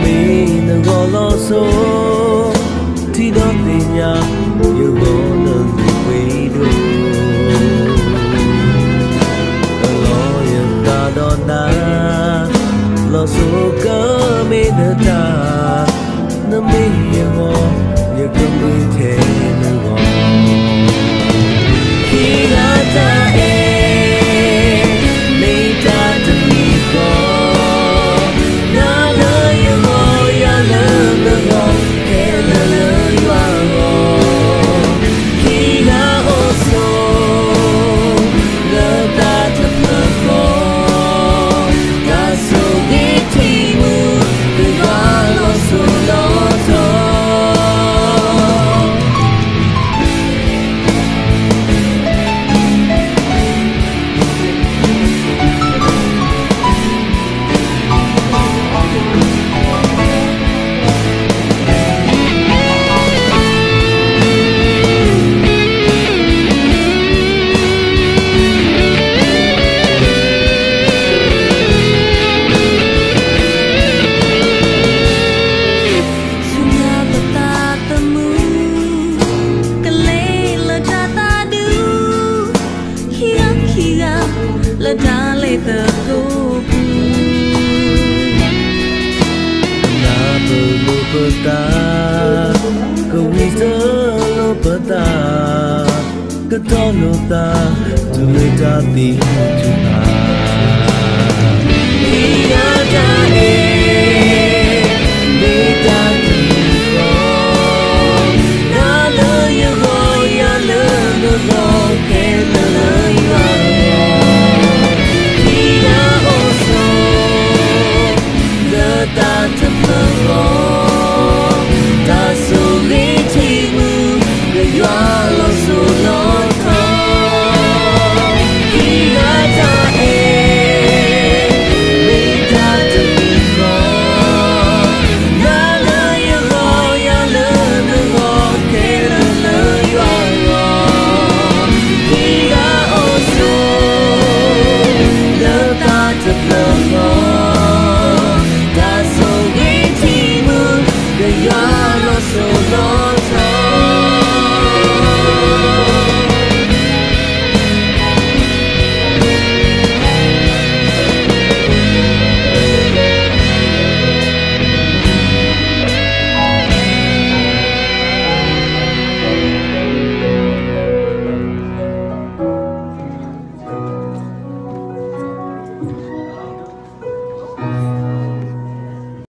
mi na go lo so thi đó thì nhà yêu go lần quỳ đu lo yên ta đón na lo so cơ mi na ta na mi go như cơn mưa thế na go khi na ta la da le the go na bu lu ta ko wi so lo ta ka to lo ta tu le ta ti